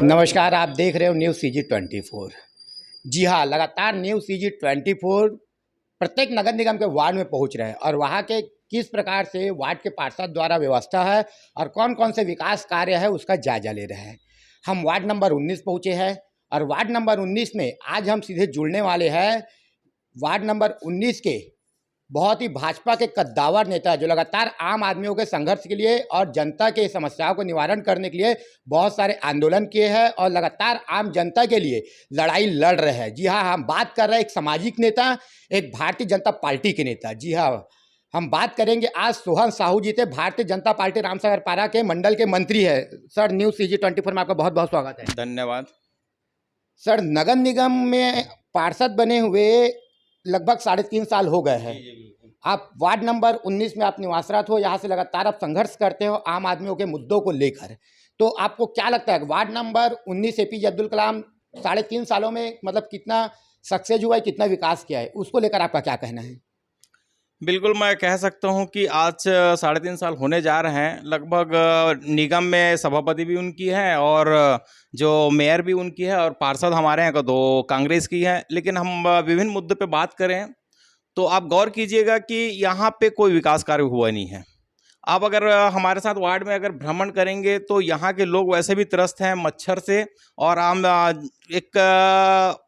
नमस्कार, आप देख रहे हो न्यूज़ CG24। जी हाँ, लगातार न्यूज़ CG24 प्रत्येक नगर निगम के वार्ड में पहुंच रहे हैं और वहां के किस प्रकार से वार्ड के पार्षद द्वारा व्यवस्था है और कौन कौन से विकास कार्य है उसका जायजा ले रहे हैं। हम वार्ड नंबर 19 पहुंचे हैं और वार्ड नंबर 19 में आज हम सीधे जुड़ने वाले हैं वार्ड नंबर 19 के बहुत ही भाजपा के कद्दावर नेता जो लगातार आम आदमियों के संघर्ष के लिए और जनता के समस्याओं को निवारण करने के लिए बहुत सारे आंदोलन किए हैं और लगातार आम जनता के लिए लड़ाई लड़ रहे हैं। जी हाँ, हम बात कर रहे हैं एक सामाजिक नेता, एक भारतीय जनता पार्टी के नेता। जी हाँ, हम बात करेंगे आज सोहन साहू जी थे, भारतीय जनता पार्टी रामसागर पारा के मंडल के मंत्री है। सर, न्यूज़ CG24 में आपका बहुत बहुत स्वागत है। धन्यवाद। सर, नगर निगम में पार्षद बने हुए लगभग 3.5 साल हो गए हैं। आप वार्ड नंबर 19 में आप निवासरत हो, यहाँ से लगातार आप संघर्ष करते हो आम आदमियों के मुद्दों को लेकर। तो आपको क्या लगता है ward number 19 APJ Abdul Kalam 3.5 सालों में मतलब कितना सक्सेस हुआ है, कितना विकास किया है, उसको लेकर आपका क्या कहना है? बिल्कुल, मैं कह सकता हूं कि आज 3.5 साल होने जा रहे हैं। लगभग निगम में सभापति भी उनकी है और जो मेयर भी उनकी है और पार्षद हमारे यहाँ का 2 कांग्रेस की है। लेकिन हम विभिन्न मुद्दों पे बात करें तो आप गौर कीजिएगा कि यहाँ पे कोई विकास कार्य हुआ नहीं है। आप अगर हमारे साथ वार्ड में अगर भ्रमण करेंगे तो यहाँ के लोग वैसे भी त्रस्त हैं मच्छर से। और आम एक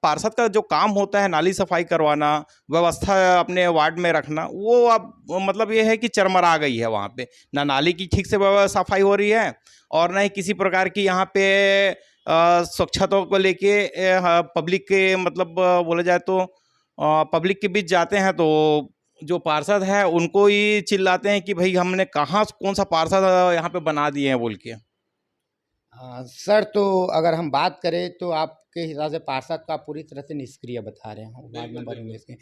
पार्षद का जो काम होता है नाली सफाई करवाना, व्यवस्था अपने वार्ड में रखना, वो अब मतलब ये है कि चरमरा गई है। वहाँ पे ना नाली की ठीक से सफाई हो रही है और ना ही किसी प्रकार की यहाँ पे स्वच्छता को लेके पब्लिक के मतलब बोला जाए तो पब्लिक के बीच जाते हैं तो जो पार्षद है उनको ही चिल्लाते हैं कि भाई हमने कहाँ कौन सा पार्षद यहाँ पे बना दिए हैं बोल के। सर, तो अगर हम बात करें तो आपके हिसाब से पार्षद का पूरी तरह से निष्क्रिय बता रहे हो वार्ड नंबर 19 के।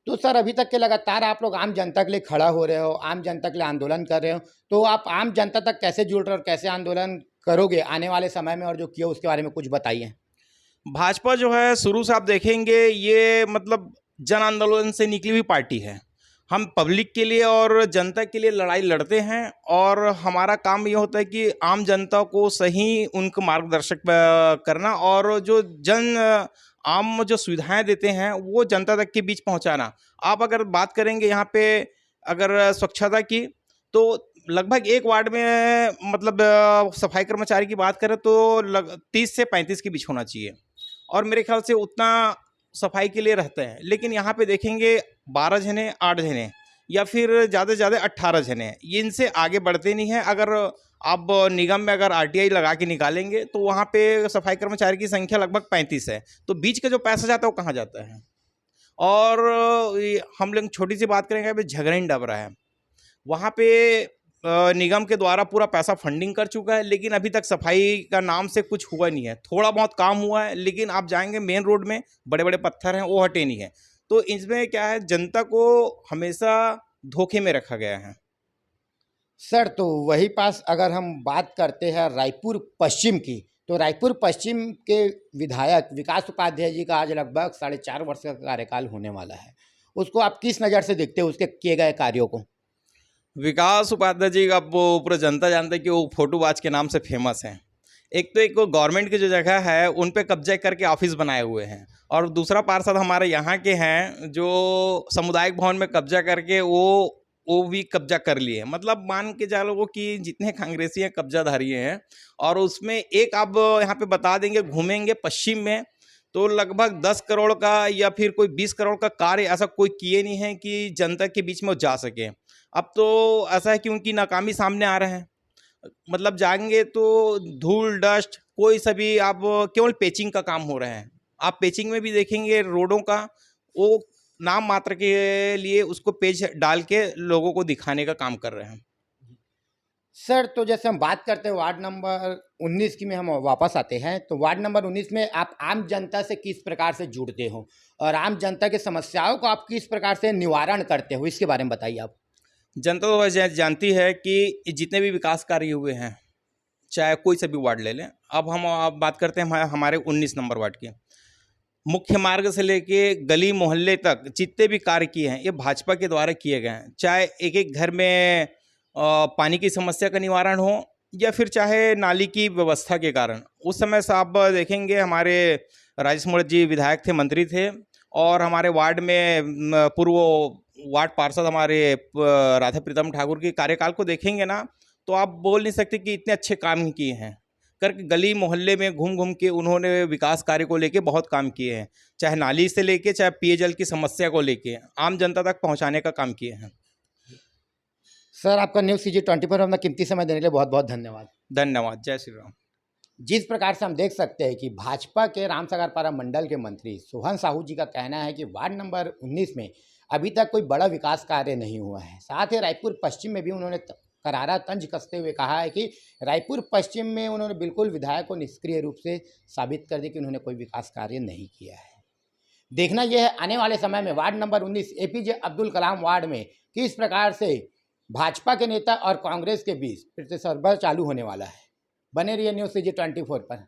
तो सर, अभी तक के लगातार आप लोग आम जनता के लिए खड़ा हो रहे हो, आम जनता के लिए आंदोलन कर रहे हो, तो आप आम जनता तक कैसे जुड़ रहे हो और कैसे आंदोलन करोगे आने वाले समय में, और जो किया उसके बारे में कुछ बताइए। भाजपा जो है शुरू से आप देखेंगे ये मतलब जन आंदोलन से निकली हुई पार्टी है। हम पब्लिक के लिए और जनता के लिए लड़ाई लड़ते हैं और हमारा काम ये होता है कि आम जनता को सही उनको मार्गदर्शक करना और जो आम जो सुविधाएं देते हैं वो जनता तक के बीच पहुंचाना। आप अगर बात करेंगे यहाँ पे अगर स्वच्छता की तो लगभग एक वार्ड में मतलब सफाई कर्मचारी की बात करें तो 30 से 35 के बीच होना चाहिए और मेरे ख्याल से उतना सफाई के लिए रहते हैं। लेकिन यहाँ पे देखेंगे 12 जने, 8 जने या फिर ज़्यादा से ज़्यादा 18 जने, ये इनसे आगे बढ़ते नहीं हैं। अगर आप निगम में अगर RTI लगा के निकालेंगे तो वहाँ पे सफाई कर्मचारी की संख्या लगभग 35 है। तो बीच का जो पैसा जाता है वो कहाँ जाता है? और हम लोग छोटी सी बात करेंगे, अभी झगड़ें डबरा है, वहाँ पे निगम के द्वारा पूरा पैसा फंडिंग कर चुका है लेकिन अभी तक सफाई का नाम से कुछ हुआ नहीं है। थोड़ा बहुत काम हुआ है लेकिन आप जाएंगे मेन रोड में बड़े बड़े पत्थर हैं वो हटे नहीं है। तो इसमें क्या है, जनता को हमेशा धोखे में रखा गया है। सर, तो वही पास अगर हम बात करते हैं रायपुर पश्चिम की, तो रायपुर पश्चिम के विधायक विकास उपाध्याय जी का आज लगभग 4.5 वर्ष का कार्यकाल होने वाला है। उसको आप किस नज़र से देखते हो, उसके किए गए कार्यों को? विकास उपाध्याय जी का वो पूरा जनता जानते हैं कि वो फोटोबाज के नाम से फेमस हैं। एक तो एक गवर्नमेंट की जो जगह है उन पे कब्जा करके ऑफिस बनाए हुए हैं और दूसरा पार्षद हमारे यहाँ के हैं जो सामुदायिक भवन में कब्जा करके वो भी कब्जा कर लिए। मतलब मान के जा लो कि जितने कांग्रेसी हैं कब्जाधारी हैं। और उसमें एक आप यहाँ पे बता देंगे, घूमेंगे पश्चिम में तो लगभग 10 करोड़ का या फिर कोई 20 करोड़ का कार्य ऐसा कोई किए नहीं है कि जनता के बीच में वो जा सके। अब तो ऐसा है कि उनकी नाकामी सामने आ रहे हैं। मतलब जाएंगे तो धूल डस्ट कोई सभी, आप केवल पेचिंग का काम हो रहे हैं। आप पेचिंग में भी देखेंगे रोडों का वो नाम मात्र के लिए उसको पेज डाल के लोगों को दिखाने का काम कर रहे हैं। सर, तो जैसे हम बात करते हैं वार्ड नंबर 19 की में हम वापस आते हैं, तो वार्ड नंबर 19 में आप आम जनता से किस प्रकार से जुड़ते हो और आम जनता की समस्याओं को आप किस प्रकार से निवारण करते हो, इसके बारे में बताइए आप। जनता तो वैसे जानती है कि जितने भी विकास कार्य हुए हैं चाहे कोई सा भी वार्ड ले लें। अब हम बात करते हैं हमारे 19 नंबर वार्ड की। मुख्य मार्ग से लेके गली मोहल्ले तक जितने भी कार्य किए हैं ये भाजपा के द्वारा किए गए हैं। चाहे एक एक घर में पानी की समस्या का निवारण हो या फिर चाहे नाली की व्यवस्था के कारण। उस समय से आप देखेंगे हमारे राजेश मूणत जी विधायक थे, मंत्री थे, और हमारे वार्ड में पूर्व वार्ड पार्षद हमारे राधा प्रीतम ठाकुर के कार्यकाल को देखेंगे ना, तो आप बोल नहीं सकते कि इतने अच्छे काम किए हैं। करके गली मोहल्ले में घूम घूम के उन्होंने विकास कार्य को लेके बहुत काम किए हैं, चाहे नाली से लेके चाहे पेयजल की समस्या को लेके आम जनता तक पहुंचाने का काम किए हैं। सर, आपका न्यूज़ CG24 पर अपना कीमती समय देने के लिए बहुत बहुत धन्यवाद। धन्यवाद। जय श्री राम। जिस प्रकार से हम देख सकते हैं कि भाजपा के रामसागरपारा मंडल के मंत्री सोहन साहू जी का कहना है कि वार्ड नंबर 19 में अभी तक कोई बड़ा विकास कार्य नहीं हुआ है। साथ ही रायपुर पश्चिम में भी उन्होंने करारा तंज कसते हुए कहा है कि रायपुर पश्चिम में उन्होंने बिल्कुल विधायक को निष्क्रिय रूप से साबित कर दिया कि उन्होंने कोई विकास कार्य नहीं किया है। देखना यह है आने वाले समय में ward number 19 APJ Abdul Kalam ward में किस प्रकार से भाजपा के नेता और कांग्रेस के बीच प्रतिस्पर्धा चालू होने वाला है। बने रहिए न्यूज़ CG24 पर।